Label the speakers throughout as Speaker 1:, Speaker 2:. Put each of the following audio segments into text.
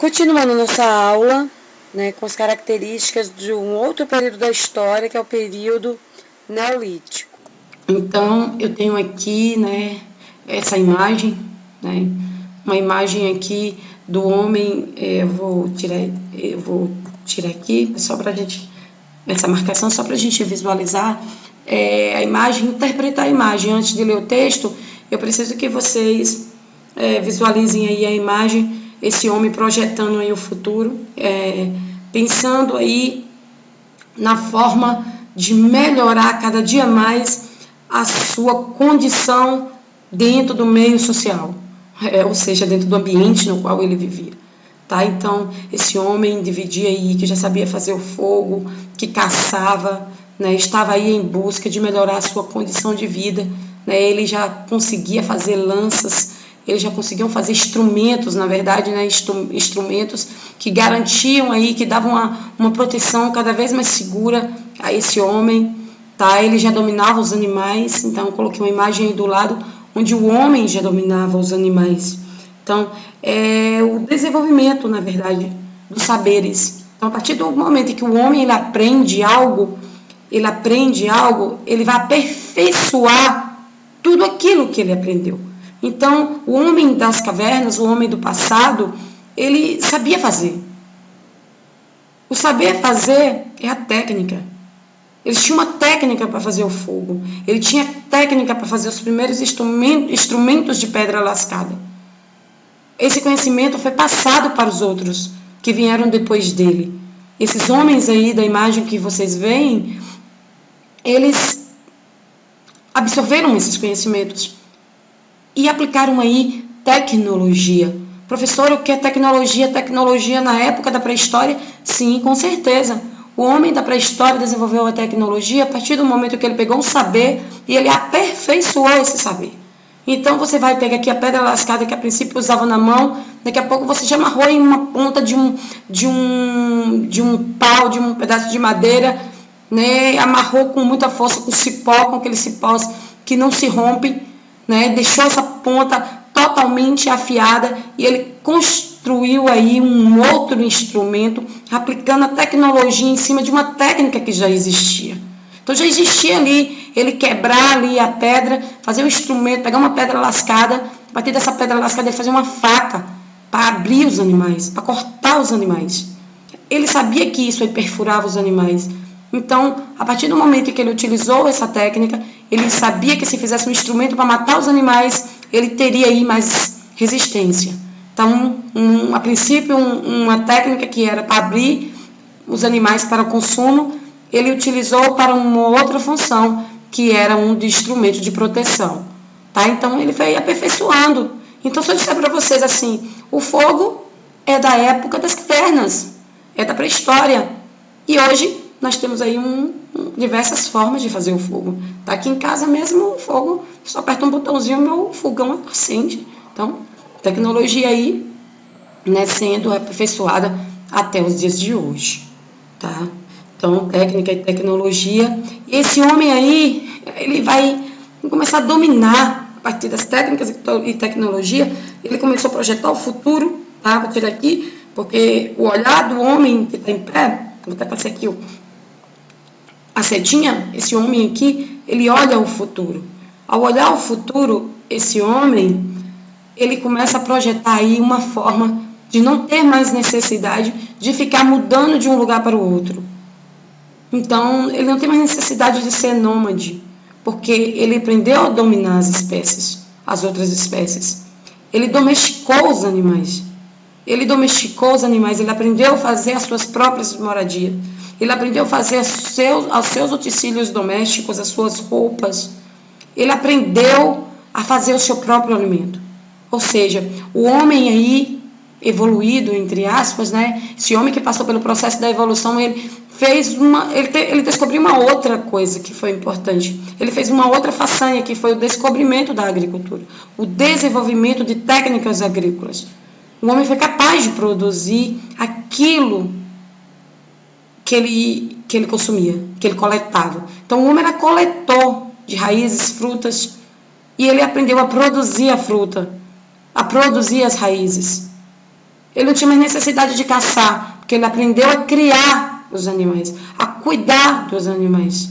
Speaker 1: Continuando nossa aula, né, com as características de um outro período da história, que é o período neolítico.
Speaker 2: Então, eu tenho aqui, né, essa imagem, né, uma imagem aqui do homem, eu vou tirar aqui, só para a gente, essa marcação, só para a gente visualizar a imagem, interpretar a imagem. Antes de ler o texto, eu preciso que vocês visualizem aí a imagem, esse homem projetando aí o futuro, pensando aí na forma de melhorar cada dia mais a sua condição dentro do meio social, ou seja, dentro do ambiente no qual ele vivia. Tá? Então, esse homem dividia aí, que já sabia fazer o fogo, que caçava, né, estava aí em busca de melhorar a sua condição de vida, né, ele já conseguia fazer lanças, eles já conseguiam fazer instrumentos, na verdade, né, instrumentos que garantiam aí, que davam uma proteção cada vez mais segura a esse homem, tá? Ele já dominava os animais, então eu coloquei uma imagem aí do lado onde o homem já dominava os animais. Então, é o desenvolvimento, na verdade, dos saberes. Então, a partir do momento em que o homem ele aprende algo, ele vai aperfeiçoar tudo aquilo que ele aprendeu. Então, o homem das cavernas, o homem do passado, ele sabia fazer. O saber fazer é a técnica. Ele tinha uma técnica para fazer o fogo. Ele tinha técnica para fazer os primeiros instrumentos de pedra lascada. Esse conhecimento foi passado para os outros que vieram depois dele. Esses homens aí da imagem que vocês veem, eles absorveram esses conhecimentos e aplicaram aí tecnologia. Professor, o que é tecnologia? Tecnologia na época da pré-história? Sim, com certeza. O homem da pré-história desenvolveu a tecnologia a partir do momento que ele pegou um saber e ele aperfeiçoou esse saber. Então, você vai pegar aqui a pedra lascada que a princípio usava na mão, daqui a pouco você já amarrou em uma ponta de um pau, de um pedaço de madeira, né? Amarrou com muita força, com cipó, com aqueles cipós que não se rompem, né? Deixou essa ponta totalmente afiada e ele construiu aí um outro instrumento, aplicando a tecnologia em cima de uma técnica que já existia. Então já existia ali, ele quebrar ali a pedra, fazer um instrumento, pegar uma pedra lascada, a partir dessa pedra lascada ele fazer uma faca para abrir os animais, para cortar os animais. Ele sabia que isso aí perfurava os animais. Então, a partir do momento que ele utilizou essa técnica, ele sabia que se fizesse um instrumento para matar os animais, ele teria aí mais resistência. Então, a princípio, uma técnica que era para abrir os animais para o consumo, ele utilizou para uma outra função, que era um de instrumento de proteção. Tá? Então, ele foi aperfeiçoando. Então, se eu disser para vocês assim, o fogo é da época das cavernas, é da pré-história. E hoje nós temos aí diversas formas de fazer o fogo. Tá aqui em casa mesmo, o fogo, só aperta um botãozinho, meu fogão acende. Então, tecnologia aí, né, sendo aperfeiçoada até os dias de hoje. Tá? Então, técnica e tecnologia. E esse homem aí, ele vai começar a dominar a partir das técnicas e tecnologia. Ele começou a projetar o futuro, tá? Vou tirar aqui, porque o olhar do homem que está em pé, vou até passar aqui a setinha, esse homem aqui, ele olha o futuro. Ao olhar o futuro, esse homem, ele começa a projetar aí uma forma de não ter mais necessidade de ficar mudando de um lugar para o outro. Então, ele não tem mais necessidade de ser nômade, porque ele aprendeu a dominar as espécies, as outras espécies. Ele domesticou os animais. Ele aprendeu a fazer as suas próprias moradias. Ele aprendeu a fazer os seus utensílios domésticos, as suas roupas. Ele aprendeu a fazer o seu próprio alimento. Ou seja, o homem aí evoluído, entre aspas, né? Esse homem que passou pelo processo da evolução, ele descobriu uma outra coisa que foi importante. Ele fez uma outra façanha, que foi o descobrimento da agricultura, o desenvolvimento de técnicas agrícolas. O homem foi capaz de produzir aquilo que ele consumia, que ele coletava. Então, o homem era coletor de raízes, frutas, e ele aprendeu a produzir a fruta, a produzir as raízes. Ele não tinha mais necessidade de caçar, porque ele aprendeu a criar os animais, a cuidar dos animais.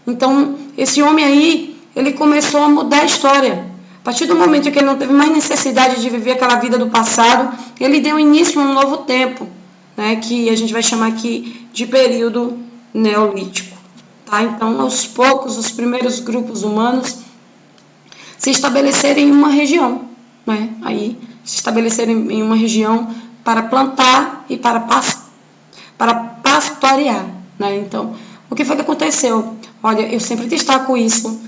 Speaker 2: Então, esse homem aí, ele começou a mudar a história. A partir do momento que ele não teve mais necessidade de viver aquela vida do passado, ele deu início a um novo tempo, né, que a gente vai chamar aqui de período neolítico. Tá? Então, aos poucos, os primeiros grupos humanos se estabeleceram em uma região, né? Aí se estabeleceram em uma região para plantar e para pastorear, né? Então, o que foi que aconteceu? Olha, eu sempre destaco isso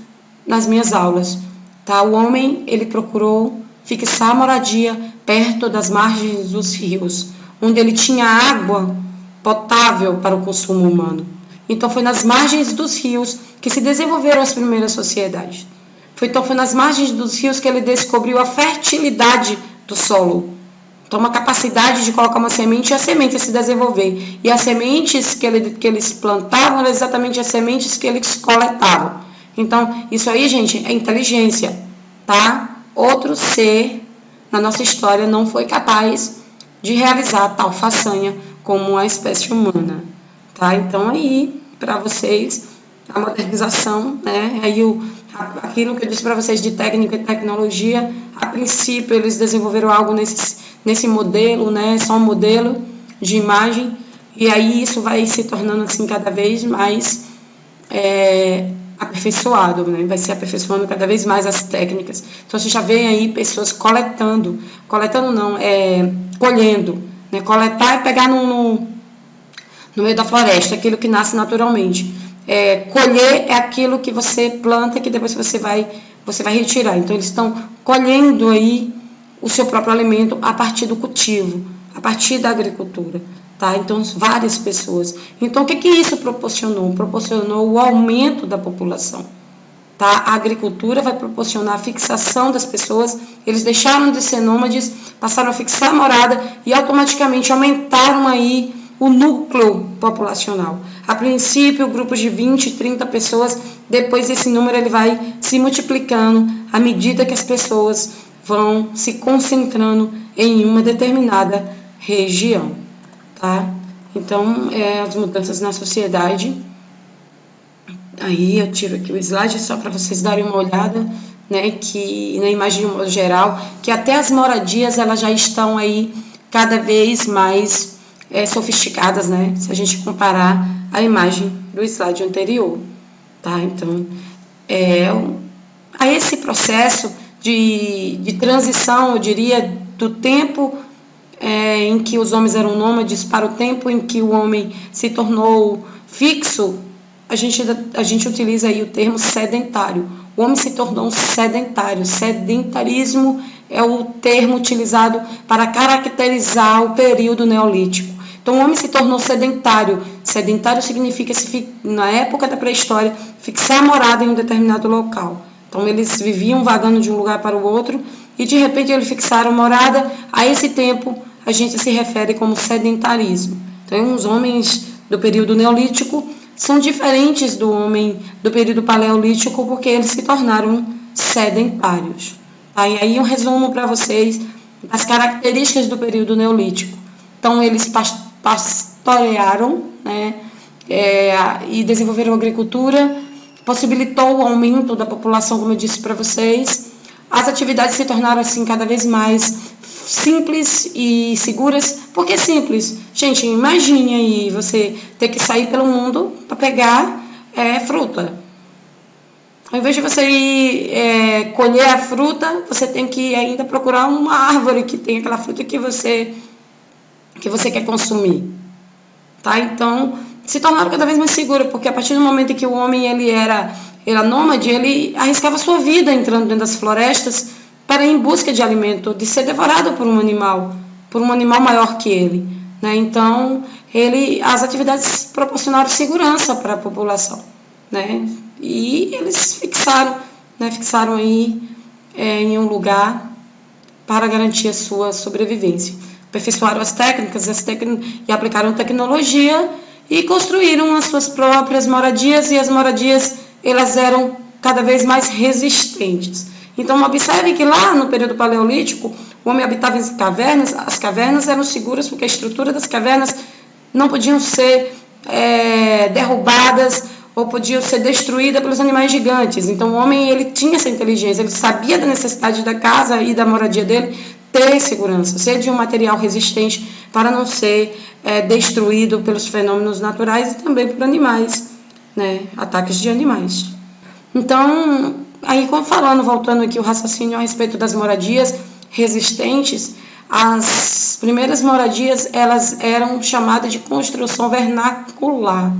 Speaker 2: nas minhas aulas, tá? O homem, ele procurou fixar moradia perto das margens dos rios, onde ele tinha água potável para o consumo humano. Então, foi nas margens dos rios que se desenvolveram as primeiras sociedades. Então, foi nas margens dos rios que ele descobriu a fertilidade do solo. Então, uma capacidade de colocar uma semente e a semente se desenvolver. E as sementes que eles plantavam eram exatamente as sementes que eles coletavam. Então, isso aí, gente, é inteligência, tá? Outro ser na nossa história não foi capaz de realizar tal façanha como a espécie humana, tá? Então, aí, para vocês, a modernização, né? Aí aquilo que eu disse para vocês de técnica e tecnologia, a princípio eles desenvolveram algo nesse modelo, né? Só um modelo de imagem, e aí isso vai se tornando assim cada vez mais aperfeiçoado, né? Vai se aperfeiçoando cada vez mais as técnicas. Então você já vê aí pessoas colhendo, né? Coletar é pegar no meio da floresta, aquilo que nasce naturalmente. Colher é aquilo que você planta, que depois você vai retirar. Então, eles estão colhendo aí o seu próprio alimento a partir do cultivo, a partir da agricultura, tá? Então, várias pessoas. Então, o que isso proporcionou? Proporcionou o aumento da população, tá? A agricultura vai proporcionar a fixação das pessoas, eles deixaram de ser nômades, passaram a fixar a morada e automaticamente aumentaram aí o núcleo populacional. A princípio, grupos de 20, 30 pessoas, depois esse número ele vai se multiplicando à medida que as pessoas vão se concentrando em uma determinada região, tá? Então, as mudanças na sociedade. Aí eu tiro aqui o slide só para vocês darem uma olhada, né, que na imagem de um modo geral, que até as moradias elas já estão aí cada vez mais sofisticadas, né? Se a gente comparar a imagem do slide anterior, tá? Então, a esse processo de transição, eu diria, do tempo em que os homens eram nômades para o tempo em que o homem se tornou fixo, a gente utiliza aí o termo sedentário. O homem se tornou um sedentário. Sedentarismo é o termo utilizado para caracterizar o período neolítico. Então, o homem se tornou sedentário. Sedentário significa, na época da pré-história, fixar a morada em um determinado local. Então, eles viviam vagando de um lugar para o outro e, de repente, eles fixaram morada. A esse tempo, a gente se refere como sedentarismo. Então, os homens do período neolítico são diferentes do homem do período paleolítico porque eles se tornaram sedentários. Tá? E aí, um resumo para vocês das características do período neolítico. Então, eles pastorearam, né, e desenvolveram agricultura, possibilitou o aumento da população, como eu disse para vocês. As atividades se tornaram assim cada vez mais simples e seguras. Por que simples? Gente, imagine aí você ter que sair pelo mundo para pegar fruta. Ao invés de você ir colher a fruta, você tem que ainda procurar uma árvore que tem aquela fruta que você quer consumir, tá? Então, se tornaram cada vez mais segura, porque a partir do momento em que o homem ele era nômade, ele arriscava sua vida entrando dentro das florestas para ir em busca de alimento, de ser devorado por um animal maior que ele, né? Então, as atividades proporcionaram segurança para a população, né? E eles fixaram aí em um lugar para garantir a sua sobrevivência. Aperfeiçoaram as técnicas e aplicaram tecnologia e construíram as suas próprias moradias, e as moradias elas eram cada vez mais resistentes. Então, observe que lá no período paleolítico, o homem habitava em cavernas, as cavernas eram seguras porque a estrutura das cavernas não podiam ser derrubadas ou podiam ser destruídas pelos animais gigantes. Então, o homem ele tinha essa inteligência, ele sabia da necessidade da casa e da moradia dele ter segurança, ser de um material resistente para não ser destruído pelos fenômenos naturais e também por animais, né, ataques de animais. Então, aí voltando aqui o raciocínio a respeito das moradias resistentes, as primeiras moradias elas eram chamadas de construção vernacular.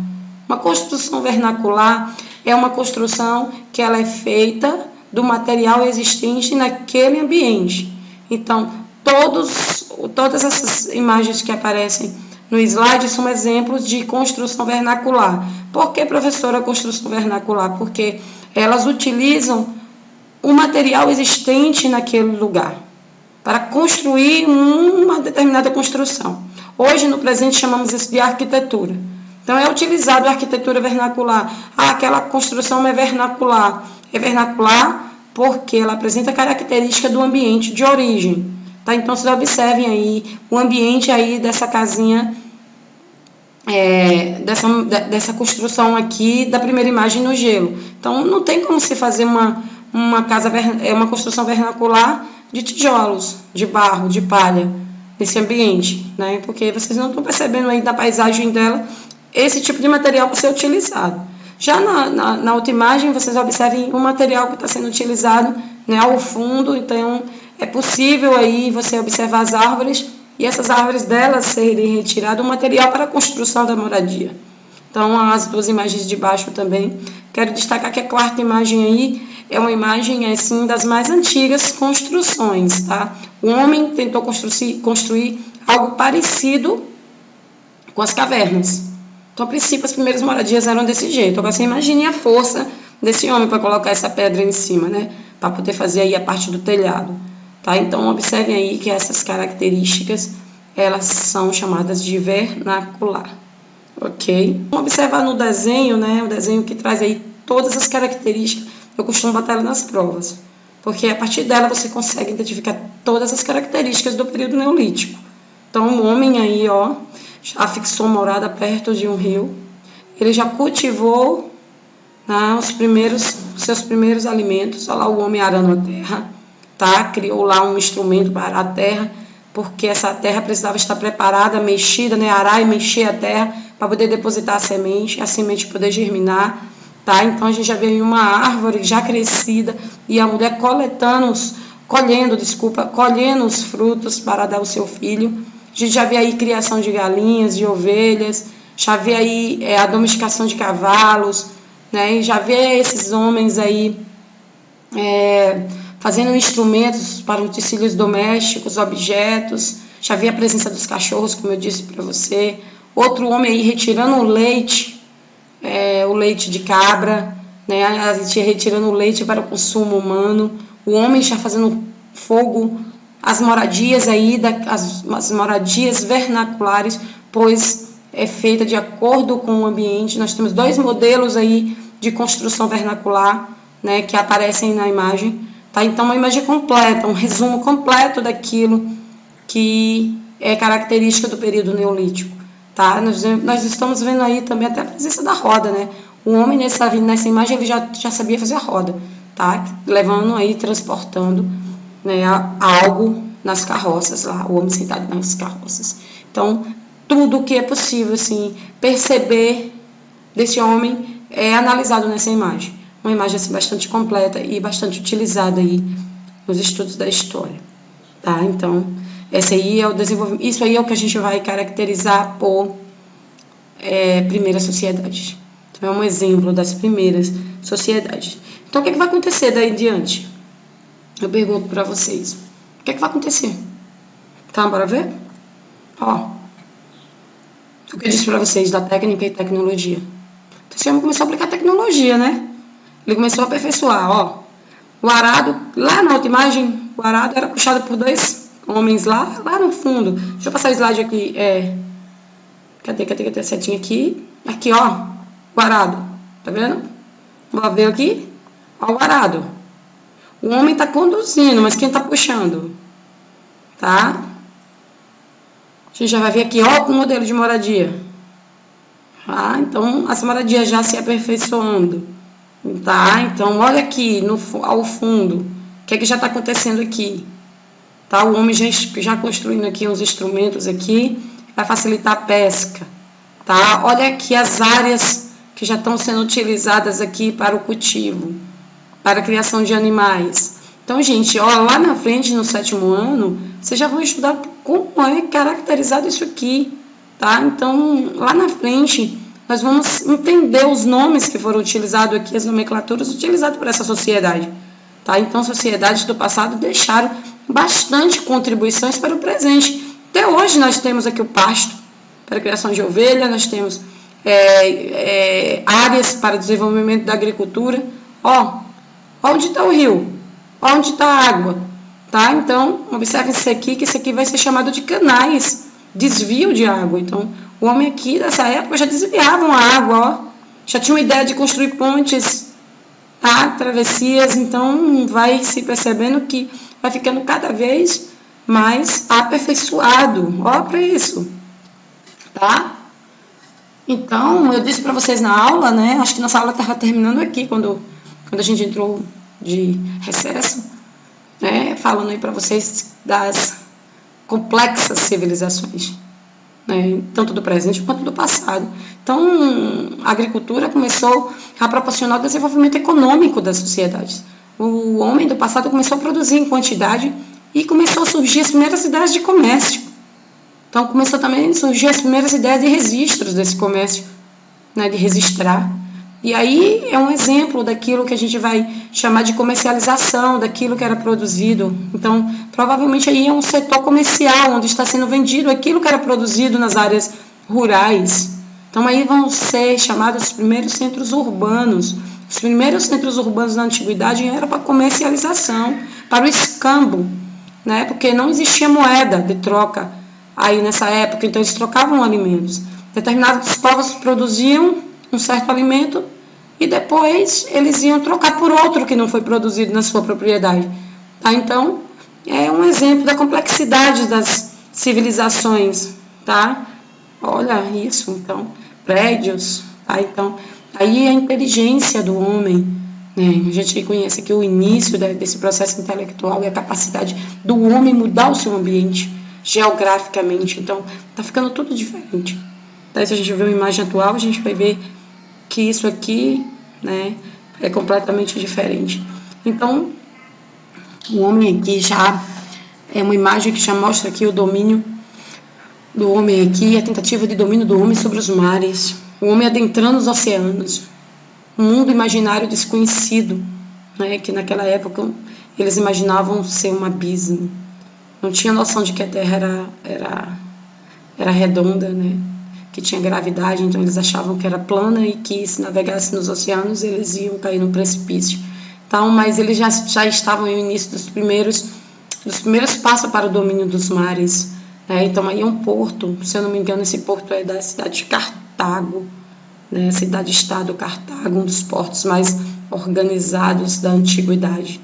Speaker 2: Uma construção vernacular é uma construção que ela é feita do material existente naquele ambiente. Então, todas essas imagens que aparecem no slide são exemplos de construção vernacular. Por que, professora, construção vernacular? Porque elas utilizam o material existente naquele lugar para construir uma determinada construção. Hoje, no presente, chamamos isso de arquitetura. Então, é utilizado a arquitetura vernacular. Aquela construção é vernacular. É vernacular porque ela apresenta característica do ambiente de origem. Tá? Então, vocês observem aí o ambiente aí dessa casinha, dessa construção aqui da primeira imagem no gelo. Então, não tem como se fazer uma construção vernacular de tijolos, de barro, de palha, nesse ambiente, né? Porque vocês não estão percebendo aí da paisagem dela esse tipo de material para ser utilizado. Já na outra imagem, vocês observem o material que está sendo utilizado, né, ao fundo. Então, é possível aí você observar as árvores e essas árvores delas serem retiradas o material para a construção da moradia. Então, as duas imagens de baixo também. Quero destacar que a quarta imagem aí é uma imagem, assim, das mais antigas construções, tá? O homem tentou construir algo parecido com as cavernas. Então, a princípio, as primeiras moradias eram desse jeito. Agora, você imagine a força desse homem para colocar essa pedra em cima, né? Para poder fazer aí a parte do telhado, tá? Então, observem aí que essas características, elas são chamadas de vernacular, ok? Vamos observar no desenho, né? O desenho que traz aí todas as características. Eu costumo botar ela nas provas, porque a partir dela você consegue identificar todas as características do período neolítico. Então, o homem aí, ó, já fixou morada perto de um rio. Ele já cultivou, né, seus primeiros alimentos. Olha lá o homem arando a terra, tá? Criou lá um instrumento para arar a terra, porque essa terra precisava estar preparada, mexida, né? Arar e mexer a terra para poder depositar a semente poder germinar, tá? Então, a gente já vê aí uma árvore já crescida e a mulher colhendo os frutos para dar ao seu filho. A gente já vê aí criação de galinhas, de ovelhas, já vê aí a domesticação de cavalos, né? E já vê esses homens aí fazendo instrumentos para utensílios domésticos, objetos. Já vê a presença dos cachorros, como eu disse para você. Outro homem aí retirando o leite de cabra, né? A gente retirando o leite para o consumo humano. O homem já fazendo fogo. As moradias aí, as moradias vernaculares, pois é feita de acordo com o ambiente. Nós temos dois modelos aí de construção vernacular, né, que aparecem na imagem, tá? Então, uma imagem completa, um resumo completo daquilo que é característica do período neolítico, tá? Nós estamos vendo aí também até a presença da roda, né? O homem nessa imagem ele já sabia fazer a roda, tá? Levando aí, transportando, né, algo nas carroças lá, o homem sentado nas carroças. Então, tudo o que é possível assim, perceber desse homem é analisado nessa imagem. Uma imagem assim, bastante completa e bastante utilizada aí nos estudos da história, tá? Então, esse aí é o desenvolvimento, isso aí é o que a gente vai caracterizar por primeiras sociedades. Então, é um exemplo das primeiras sociedades. Então, o que vai acontecer daí em diante? Eu pergunto para vocês, o que vai acontecer? Tá, bora ver? Ó, o que eu disse para vocês da técnica e tecnologia. Então, esse homem começou a aplicar tecnologia, né? Ele começou a aperfeiçoar, ó. O arado, lá na outra imagem, o arado era puxado por dois homens lá no fundo. Deixa eu passar o slide aqui, Cadê a setinha aqui? Aqui, ó, o arado, tá vendo? Vou ver aqui, ó, o arado. O homem está conduzindo, mas quem está puxando? Tá? A gente já vai ver aqui, ó, o modelo de moradia. Tá? Então, as moradias já se aperfeiçoando. Tá? Então, olha aqui ao fundo, o que é que já está acontecendo aqui? Tá? O homem já construindo aqui uns instrumentos aqui para facilitar a pesca. Tá? Olha aqui as áreas que já estão sendo utilizadas aqui para o cultivo, para a criação de animais. Então, gente, ó, lá na frente, no 7º ano, vocês já vão estudar como é caracterizado isso aqui. Tá? Então, lá na frente, nós vamos entender os nomes que foram utilizados aqui, as nomenclaturas utilizadas por essa sociedade. Tá? Então, sociedades do passado deixaram bastante contribuições para o presente. Até hoje nós temos aqui o pasto para a criação de ovelha, nós temos áreas para desenvolvimento da agricultura. Ó, onde está o rio? Onde está a água? Tá? Então, observe isso aqui, que isso aqui vai ser chamado de canais, desvio de água. Então, o homem aqui dessa época já desviavam a água, ó. Já tinha uma ideia de construir pontes, tá? Travessias. Então, vai se percebendo que vai ficando cada vez mais aperfeiçoado. Ó, para isso, tá? Então, eu disse para vocês na aula, né? Acho que nossa aula estava terminando aqui quando a gente entrou de recesso, né? Falando aí para vocês das complexas civilizações, né? Tanto do presente quanto do passado. Então, a agricultura começou a proporcionar o desenvolvimento econômico das sociedades. O homem do passado começou a produzir em quantidade e começou a surgir as primeiras ideias de comércio. Então, começou também a surgir as primeiras ideias de registros desse comércio, né, de registrar. E aí é um exemplo daquilo que a gente vai chamar de comercialização, daquilo que era produzido. Então, provavelmente aí é um setor comercial, onde está sendo vendido aquilo que era produzido nas áreas rurais. Então, aí vão ser chamados os primeiros centros urbanos. Os primeiros centros urbanos na antiguidade eram para comercialização, para o escambo, né, porque não existia moeda de troca aí nessa época, então eles trocavam alimentos. Determinados povos produziam um certo alimento e depois eles iam trocar por outro que não foi produzido na sua propriedade. Tá? Então, é um exemplo da complexidade das civilizações. Tá? Olha isso, então, prédios. Tá? Então, aí a inteligência do homem, né? A gente conhece aqui o início desse processo intelectual e a capacidade do homem mudar o seu ambiente geograficamente. Então, tá ficando tudo diferente. Daí, se a gente ver uma imagem atual, a gente vai ver que isso aqui, né, é completamente diferente. Então, o homem aqui já é uma imagem que já mostra aqui o domínio do homem aqui, a tentativa de domínio do homem sobre os mares, o homem adentrando os oceanos, um mundo imaginário desconhecido, né, que naquela época eles imaginavam ser um abismo. Não tinha noção de que a Terra era redonda, né? Que tinha gravidade, então eles achavam que era plana e que se navegasse nos oceanos eles iam cair no precipício. Então, mas eles já estavam no início dos primeiros passos para o domínio dos mares, né? Então aí é um porto, se eu não me engano esse porto é da cidade de Cartago, né? Cidade-estado Cartago, um dos portos mais organizados da antiguidade.